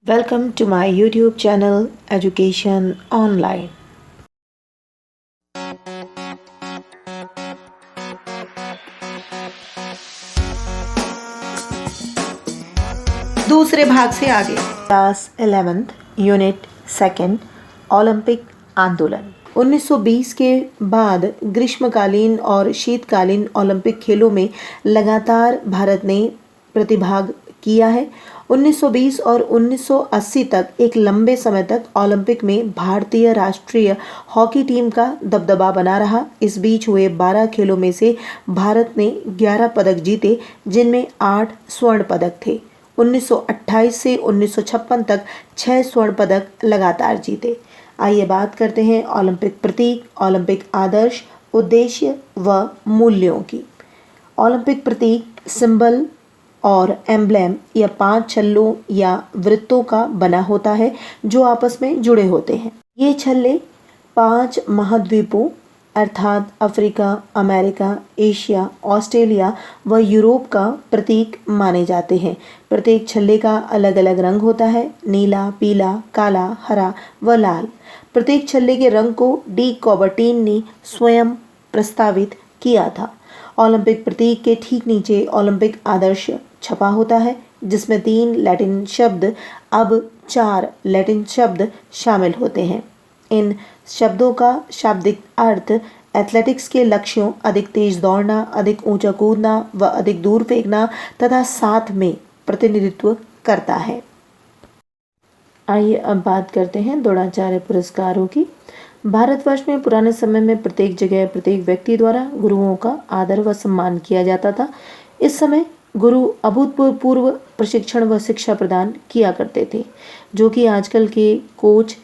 Welcome to my YouTube channel Education Online. दूसरे भाग से आगे क्लास 11th यूनिट 2 ओलंपिक आंदोलन 1920 के बाद ग्रीष्मकालीन और शीतकालीन ओलंपिक खेलों में लगातार भारत ने प्रतिभाग किया है। 1920 और 1980 तक एक लंबे समय तक ओलंपिक में भारतीय राष्ट्रीय हॉकी टीम का दबदबा बना रहा। इस बीच हुए 12 खेलों में से भारत ने 11 पदक जीते, जिनमें 8 स्वर्ण पदक थे। 1928 से 1956 तक 6 स्वर्ण पदक लगातार जीते। आइए बात करते हैं ओलंपिक प्रतीक, ओलंपिक आदर्श, उद्देश्य व मूल्यों की। ओलंपिक प्रतीक सिंबल और एम्ब्लेम या 5 छल्लों या वृत्तों का बना होता है जो आपस में जुड़े होते हैं। ये छल्ले 5 महाद्वीपों अर्थात अफ्रीका, अमेरिका, एशिया, ऑस्ट्रेलिया व यूरोप का प्रतीक माने जाते हैं। प्रत्येक छल्ले का अलग अलग रंग होता है, नीला, पीला, काला, हरा व लाल। प्रत्येक छल्ले के रंग को डी कॉबर्टीन ने स्वयं प्रस्तावित किया था। ओलंपिक प्रतीक के ठीक नीचे ओलंपिक आदर्श छपा होता है, जिसमें 3 लैटिन शब्द अब 4 लैटिन शब्द शामिल होते हैं। इन शब्दों का शाब्दिक अर्थ एथलेटिक्स के लक्ष्यों, अधिक तेज दौड़ना, अधिक ऊंचा कूदना व अधिक दूर फेंकना तथा साथ में प्रतिनिधित्व करता है। आइए अब बात करते हैं द्रोणाचार्य पुरस्कारों की। भारतवर्ष में पुराने समय में प्रत्येक जगह प्रत्येक व्यक्ति द्वारा गुरुओं का आदर व सम्मान किया जाता था। इस समय गुरु अभूतपूर्व प्रशिक्षण व शिक्षा प्रदान किया करते थे, जो कि आजकल के कोच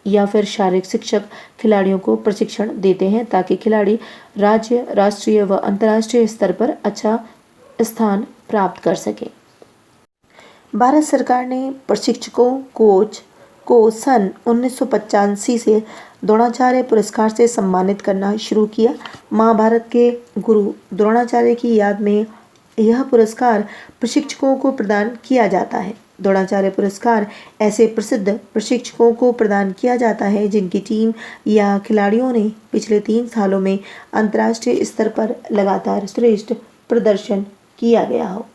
या फिर शारीरिक शिक्षक खिलाड़ियों को प्रशिक्षण देते हैं ताकि खिलाड़ी राज्य, राष्ट्रीय व अंतर्राष्ट्रीय स्तर पर अच्छा स्थान प्राप्त कर सके। भारत सरकार ने प्रशिक्षकों कोच को सन 1985 से द्रोणाचार्य पुरस्कार से सम्मानित करना शुरू किया। महाभारत के गुरु द्रोणाचार्य की याद में यह पुरस्कार प्रशिक्षकों को प्रदान किया जाता है। द्रोणाचार्य पुरस्कार ऐसे प्रसिद्ध प्रशिक्षकों को प्रदान किया जाता है जिनकी टीम या खिलाड़ियों ने पिछले 3 सालों में अंतर्राष्ट्रीय स्तर पर लगातार श्रेष्ठ प्रदर्शन किया गया हो।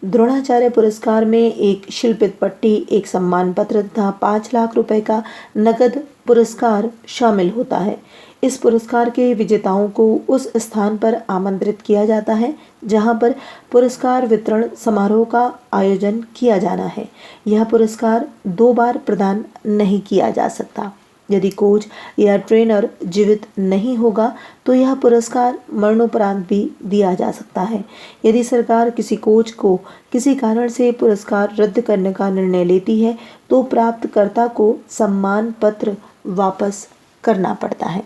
द्रोणाचार्य पुरस्कार में एक शिल्पित पट्टी, एक सम्मान पत्र तथा 5 लाख रुपए का नकद पुरस्कार शामिल होता है। इस पुरस्कार के विजेताओं को उस स्थान पर आमंत्रित किया जाता है जहां पर पुरस्कार वितरण समारोह का आयोजन किया जाना है। यह पुरस्कार 2 बार प्रदान नहीं किया जा सकता। यदि कोच या ट्रेनर जीवित नहीं होगा तो यह पुरस्कार मरणोपरांत भी दिया जा सकता है। यदि सरकार किसी कोच को किसी कारण से पुरस्कार रद्द करने का निर्णय लेती है तो प्राप्तकर्ता को सम्मान पत्र वापस करना पड़ता है।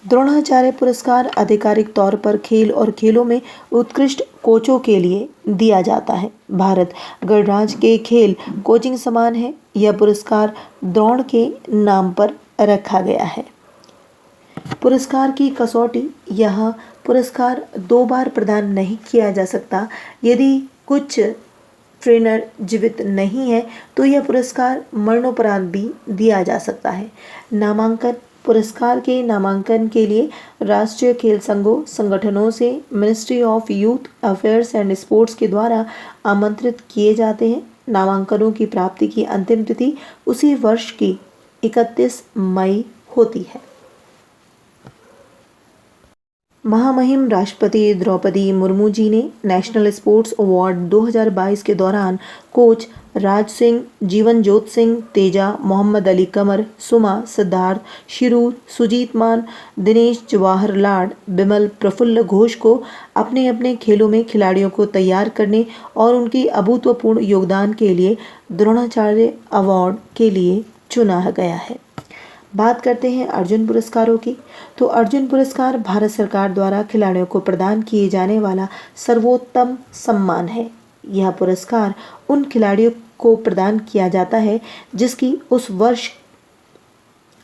द्रोणाचार्य पुरस्कार आधिकारिक तौर पर खेल और खेलों में उत्कृष्ट कोचों के लिए दिया जाता है। भारत गणराज्य के खेल कोचिंग समान है। यह पुरस्कार द्रोण के नाम पर रखा गया है। पुरस्कार की कसौटी, यह पुरस्कार 2 बार प्रदान नहीं किया जा सकता। यदि कुछ ट्रेनर जीवित नहीं है तो यह पुरस्कार मरणोपरांत भी दिया जा सकता है। नामांकन, पुरस्कार के नामांकन के लिए राष्ट्रीय खेल संघों संगठनों से ministry of youth affairs and sports के द्वारा आमंत्रित किए जाते हैं। नामांकनों की प्राप्ति की अंतिम तिथि उसी वर्ष की 31 मई होती है। महामहिम राष्ट्रपति द्रौपदी मुर्मू जी ने नेशनल स्पोर्ट्स अवार्ड 2022 के दौरान कोच राज सिंह, जीवन जोत सिंह, तेजा, मोहम्मद अली कमर, सुमा, सिद्धार्थ, शिरूर, सुजीत मान, दिनेश जवाहर लाड, बिमल प्रफुल्ल घोष को अपने अपने खेलों में खिलाड़ियों को तैयार करने और उनकी अभूतपूर्व योगदान के लिए द्रोणाचार्य अवार्ड के लिए चुना गया है। बात करते हैं अर्जुन पुरस्कारों की। तो अर्जुन पुरस्कार भारत सरकार द्वारा खिलाड़ियों को प्रदान किए जाने वाला सर्वोत्तम सम्मान है। यह पुरस्कार उन खिलाड़ियों को प्रदान किया जाता है जिसकी उस वर्ष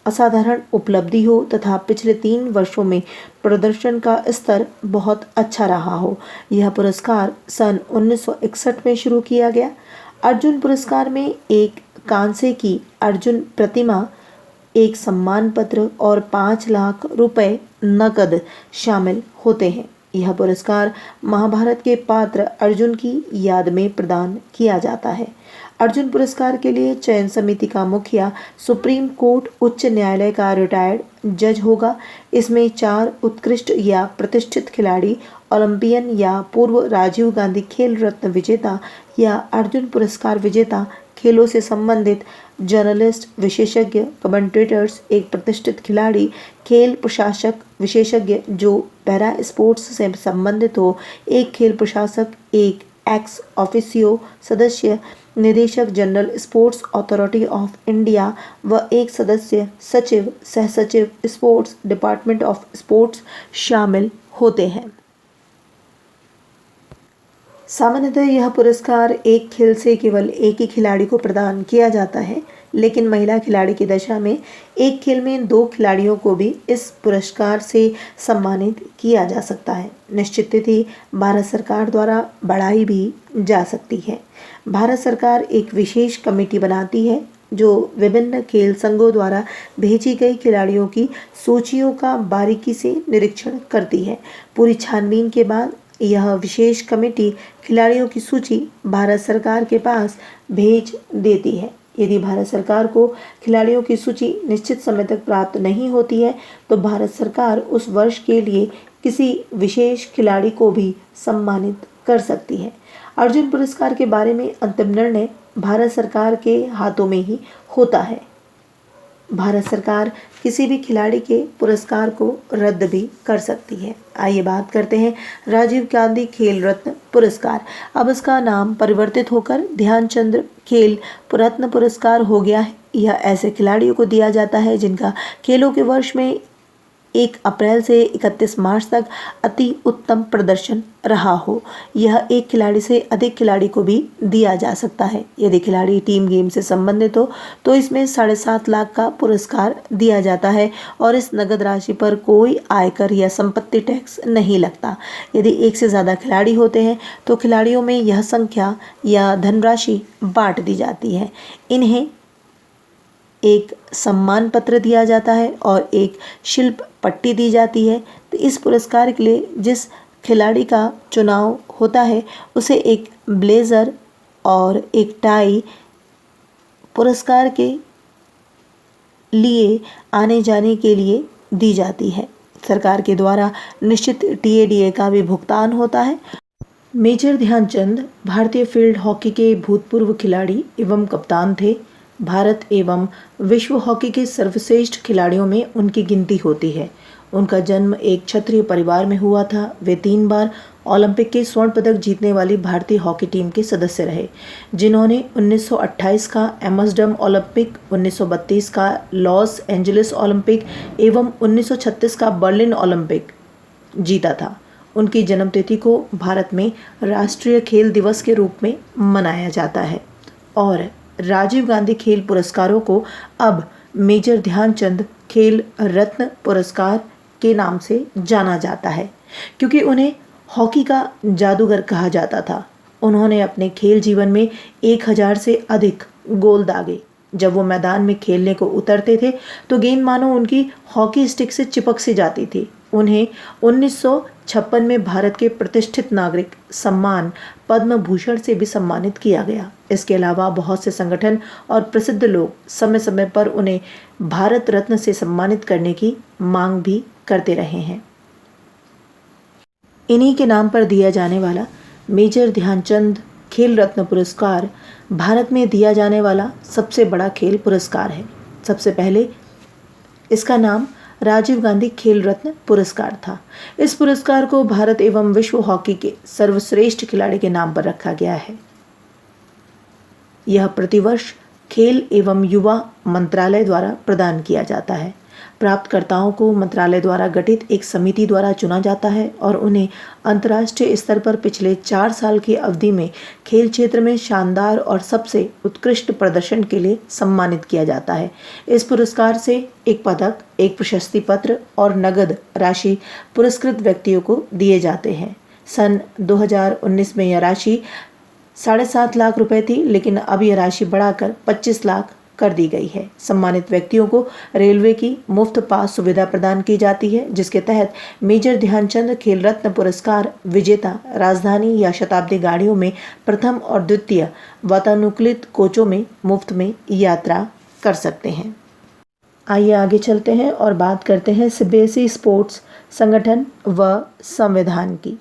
असाधारण उपलब्धि हो तथा पिछले 3 वर्षों में प्रदर्शन का स्तर बहुत अच्छा रहा हो। यह पुरस्कार सन 1961 में शुरू किया गया। अर्जुन पुरस्कार में एक कांसे की अर्जुन प्रतिमा, एक सम्मान पत्र और 5 लाख रुपए नकद शामिल होते हैं। यह पुरस्कार महाभारत के पात्र अर्जुन की याद में प्रदान किया जाता है। अर्जुन पुरस्कार के लिए चयन समिति का मुखिया सुप्रीम कोर्ट उच्च न्यायालय का रिटायर्ड जज होगा। इसमें 4 उत्कृष्ट या प्रतिष्ठित खिलाड़ी, ओलंपियन या पूर्व राजीव गांधी खेल रत्न विजेता या अर्जुन पुरस्कार विजेता, खेलों से संबंधित जर्नलिस्ट, विशेषज्ञ, कमेंटेटर्स, एक प्रतिष्ठित खिलाड़ी, खेल प्रशासक विशेषज्ञ जो पैरा स्पोर्ट्स से संबंधित हो, एक खेल प्रशासक, एक एक्स ऑफिसियो सदस्य, निदेशक general sports authority of India व एक सदस्य सचिव, सहसचिव, स्पोर्ट्स डिपार्टमेंट ऑफ स्पोर्ट्स शामिल होते हैं। सामान्यतः यह पुरस्कार एक खेल से केवल एक ही खिलाड़ी को प्रदान किया जाता है, लेकिन महिला खिलाड़ी की दशा में एक खेल में 2 खिलाड़ियों को भी इस पुरस्कार से सम्मानित किया जा सकता है। निश्चित तिथि भारत सरकार द्वारा बढ़ाई भी जा सकती है। भारत सरकार एक विशेष कमेटी बनाती है जो विभिन्न खेल संघों द्वारा भेजी गई खिलाड़ियों की सूचियों का बारीकी से निरीक्षण करती है। पूरी छानबीन के बाद यह विशेष कमेटी खिलाड़ियों की सूची भारत सरकार के पास भेज देती है। यदि भारत सरकार को खिलाड़ियों की सूची निश्चित समय तक प्राप्त नहीं होती है तो भारत सरकार उस वर्ष के लिए किसी विशेष खिलाड़ी को भी सम्मानित कर सकती है। अर्जुन पुरस्कार के बारे में अंतिम निर्णय भारत सरकार के हाथों में ही होता है। भारत सरकार किसी भी खिलाड़ी के पुरस्कार को रद्द भी कर सकती है। आइए बात करते हैं राजीव गांधी खेल रत्न पुरस्कार। अब इसका नाम परिवर्तित होकर ध्यानचंद खेल रत्न पुरस्कार हो गया है। यह ऐसे खिलाड़ियों को दिया जाता है जिनका खेलों के वर्ष में 1 अप्रैल से 31 मार्च तक अति उत्तम प्रदर्शन रहा हो। यह एक खिलाड़ी से अधिक खिलाड़ी को भी दिया जा सकता है। यदि खिलाड़ी टीम गेम से संबंधित हो तो इसमें 7.5 लाख का पुरस्कार दिया जाता है और इस नगद राशि पर कोई आयकर या संपत्ति टैक्स नहीं लगता। यदि एक से ज़्यादा खिलाड़ी होते हैं तो खिलाड़ियों में यह संख्या या धनराशि बांट दी जाती है। इन्हें एक सम्मान पत्र दिया जाता है और एक शिल्प पट्टी दी जाती है। तो इस पुरस्कार के लिए जिस खिलाड़ी का चुनाव होता है उसे एक ब्लेज़र और एक टाई पुरस्कार के लिए आने जाने के लिए दी जाती है। सरकार के द्वारा निश्चित TADA का भी भुगतान होता है। मेजर ध्यानचंद भारतीय फील्ड हॉकी के भूतपूर्व खिलाड़ी एवं कप्तान थे। भारत एवं विश्व हॉकी के सर्वश्रेष्ठ खिलाड़ियों में उनकी गिनती होती है। उनका जन्म एक क्षत्रिय परिवार में हुआ था। वे 3 बार ओलंपिक के स्वर्ण पदक जीतने वाली भारतीय हॉकी टीम के सदस्य रहे, जिन्होंने 1928 का एम्स्टर्डम ओलंपिक, 1932 का लॉस एंजलिस ओलंपिक एवं 1936 का बर्लिन ओलंपिक जीता था। उनकी जन्मतिथि को भारत में राष्ट्रीय खेल दिवस के रूप में मनाया जाता है और राजीव गांधी खेल पुरस्कारों को अब मेजर ध्यानचंद खेल रत्न पुरस्कार के नाम से जाना जाता है, क्योंकि उन्हें हॉकी का जादूगर कहा जाता था। उन्होंने अपने खेल जीवन में 1000 से अधिक गोल दागे। जब वो मैदान में खेलने को उतरते थे तो गेंद मानो उनकी हॉकी स्टिक से चिपक सी जाती थी। उन्हें 1956 में भारत के प्रतिष्ठित नागरिक सम्मान पद्म भूषण से भी सम्मानित किया गया। इसके अलावा बहुत से संगठन और प्रसिद्ध लोग समय समय पर उन्हें भारत रत्न से सम्मानित करने की मांग भी करते रहे हैं। इन्हीं के नाम पर दिया जाने वाला मेजर ध्यानचंद खेल रत्न पुरस्कार भारत में दिया जाने वाला सबसे बड़ा खेल पुरस्कार है। सबसे पहले इसका नाम राजीव गांधी खेल रत्न पुरस्कार था। इस पुरस्कार को भारत एवं विश्व हॉकी के सर्वश्रेष्ठ खिलाड़ी के नाम पर रखा गया है। यह प्रतिवर्ष खेल एवं युवा मंत्रालय द्वारा प्रदान किया जाता है। प्राप्तकर्ताओं को मंत्रालय द्वारा गठित एक समिति द्वारा चुना जाता है और उन्हें अंतर्राष्ट्रीय स्तर पर पिछले 4 साल की अवधि में खेल क्षेत्र में शानदार और सबसे उत्कृष्ट प्रदर्शन के लिए सम्मानित किया जाता है। इस पुरस्कार से एक पदक, एक प्रशस्ति पत्र और नगद राशि पुरस्कृत व्यक्तियों को दिए जाते हैं। सन 2019 में यह राशि 7.5 लाख रुपए थी, लेकिन अब यह राशि बढ़ाकर 25 लाख कर दी गई है। सम्मानित व्यक्तियों को रेलवे की मुफ्त पास सुविधा प्रदान की जाती है, जिसके तहत मेजर ध्यानचंद खेल रत्न पुरस्कार विजेता राजधानी या शताब्दी गाड़ियों में प्रथम और द्वितीय वातानुकूलित कोचों में मुफ्त में यात्रा कर सकते हैं। आइए आगे चलते हैं और बात करते हैं सीबीएसई स्पोर्ट्स संगठन व संविधान की।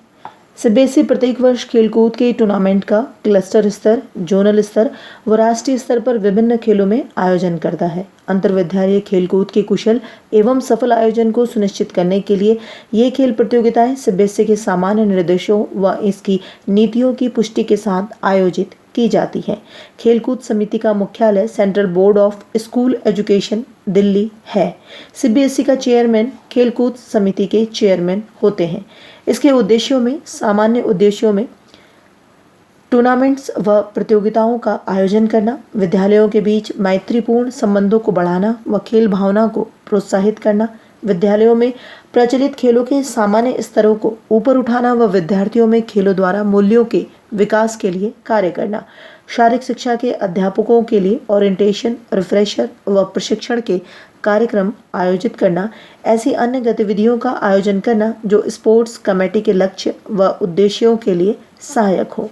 सीबीएसई प्रत्येक वर्ष खेलकूद के टूर्नामेंट का क्लस्टर स्तर, जोनल स्तर व राष्ट्रीय स्तर पर विभिन्न खेलों में आयोजन करता है। अंतर्विद्यालय खेलकूद के कुशल एवं सफल आयोजन को सुनिश्चित करने के लिए ये खेल प्रतियोगिताएं सीबीएसई के सामान्य निर्देशों व इसकी नीतियों की पुष्टि के साथ आयोजित की जाती है। खेलकूद समिति का मुख्यालय central board of school education Delhi है। सीबीएसई का चेयरमैन खेलकूद समिति के चेयरमैन होते हैं। इसके उद्देश्यों में सामान्य उद्देश्यों में टूर्नामेंट्स व प्रतियोगिताओं का आयोजन करना, विद्यालयों के बीच मैत्रीपूर्ण संबंधों को बढ़ाना व खेल भावना को प्रोत्साहित करना, विद्यालयों में प्रचलित खेलों के सामान्य स्तरों को ऊपर उठाना व विद्यार्थियों में खेलों द्वारा मूल्यों के विकास के लिए कार्य करना, शारीरिक शिक्षा के अध्यापकों के लिए ओरिएंटेशन, रिफ्रेशर व प्रशिक्षण के कार्यक्रम आयोजित करना, ऐसी अन्य गतिविधियों का आयोजन करना जो स्पोर्ट्स कमेटी के लक्ष्य व उद्देश्यों के लिए सहायक हो।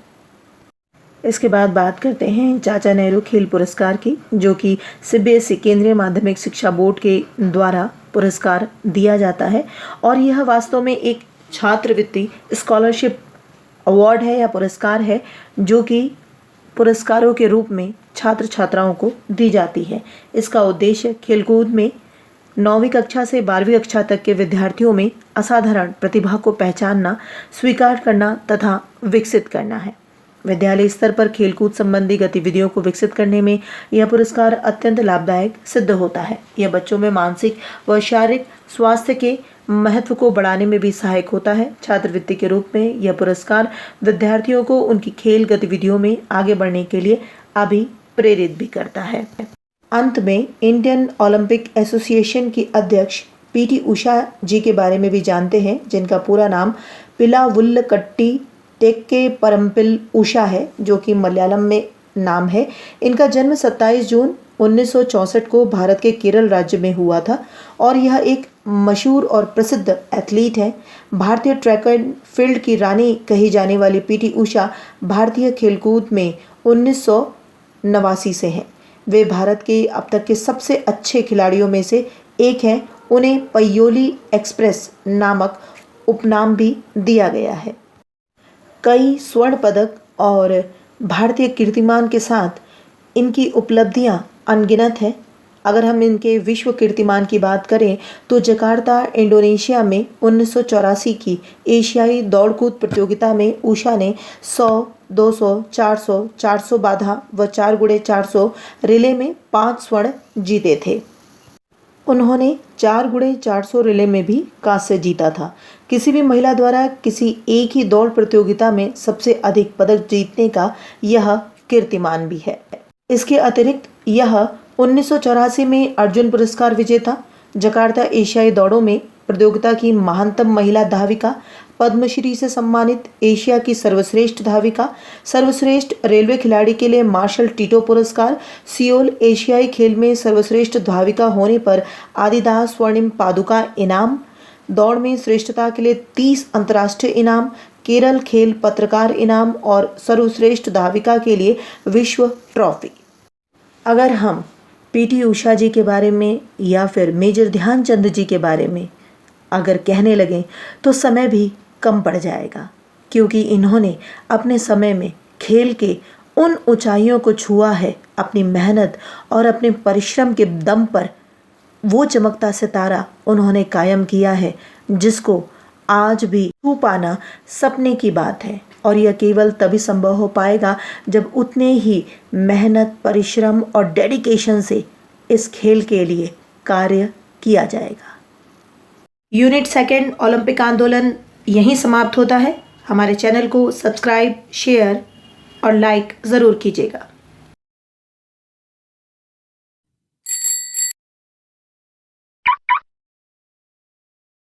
इसके बाद बात करते हैं चाचा नेहरू खेल पुरस्कार की, जो कि सीबीएसई केंद्रीय माध्यमिक शिक्षा बोर्ड के द्वारा पुरस्कार दिया जाता है और यह वास्तव में एक छात्रवृत्ति स्कॉलरशिप अवार्ड है या पुरस्कार है, जो कि पुरस्कारों के रूप में छात्र छात्राओं को दी जाती है। इसका उद्देश्य खेलकूद में 9वीं कक्षा से 12वीं कक्षा तक के विद्यार्थियों में असाधारण प्रतिभा को पहचानना, स्वीकार करना तथा विकसित करना है। विद्यालय स्तर पर खेलकूद संबंधी गतिविधियों को विकसित करने में यह पुरस्कार अत्यंत लाभदायक सिद्ध होता है। यह बच्चों में मानसिक व शारीरिक स्वास्थ्य के महत्व को बढ़ाने में भी सहायक होता है। छात्रवृत्ति के रूप में यह पुरस्कार विद्यार्थियों को उनकी खेल गतिविधियों में आगे बढ़ने के लिए प्रेरित भी करता है। अंत में इंडियन ओलंपिक एसोसिएशन की अध्यक्ष पीटी उषा जी के बारे में भी जानते हैं, जिनका पूरा नाम पिलावुल्लकट्टी टेक्के परम्पिल उषा है, जो कि मलयालम में नाम है। इनका जन्म 27 जून 1964 को भारत के केरल राज्य में हुआ था और यह एक मशहूर और प्रसिद्ध एथलीट है। भारतीय ट्रैक एंड फील्ड की रानी कही जाने वाली पीटी उषा भारतीय खेलकूद में 1989 से हैं। वे भारत के अब तक के सबसे अच्छे खिलाड़ियों में से एक हैं। उन्हें पयोली एक्सप्रेस नामक उपनाम भी दिया गया है। कई स्वर्ण पदक और भारतीय कीर्तिमान के साथ इनकी उपलब्धियां अनगिनत हैं। अगर हम इनके विश्व कीर्तिमान की बात करें तो जकार्ता इंडोनेशिया में 1984 की एशियाई दौड़ कूद प्रतियोगिता में उषा ने 100, 200, 400, 400 बाधा व 4x400 रिले में 5 स्वर्ण जीते थे। उन्होंने 4x400 रिले में भी कांस्य जीता था। किसी भी महिला द्वारा किसी एक ही दौड़ प्रतियोगिता में सबसे अधिक पदक जीतने का यह कीर्तिमान भी है। इसके अतिरिक्त यह 1984 में अर्जुन पुरस्कार विजेता, जकार्ता एशियाई दौड़ों में प्रतियोगिता की महानतम महिला धाविका, पद्मश्री से सम्मानित एशिया की सर्वश्रेष्ठ धाविका, सर्वश्रेष्ठ रेलवे खिलाड़ी के लिए मार्शल टीटो पुरस्कार, सियोल एशियाई खेल में सर्वश्रेष्ठ धाविका होने पर आदिदास स्वर्णिम पादुका इनाम, दौड़ में श्रेष्ठता के लिए 30 अंतर्राष्ट्रीय इनाम, केरल खेल पत्रकार इनाम और सर्वश्रेष्ठ धाविका के लिए विश्व ट्रॉफी। अगर हम पीटी उषा जी के बारे में या फिर मेजर ध्यानचंद जी के बारे में अगर कहने लगें तो समय भी कम पड़ जाएगा, क्योंकि इन्होंने अपने समय में खेल के उन ऊंचाइयों को छुआ है। अपनी मेहनत और अपने परिश्रम के दम पर वो चमकता सितारा उन्होंने कायम किया है, जिसको आज भी छू पाना सपने की बात है। और यह केवल तभी संभव हो पाएगा जब उतने ही मेहनत, परिश्रम और डेडिकेशन से इस खेल के लिए कार्य किया जाएगा। यूनिट सेकेंड ओलंपिक आंदोलन यहीं समाप्त होता है। हमारे चैनल को सब्सक्राइब, शेयर और लाइक ज़रूर कीजिएगा।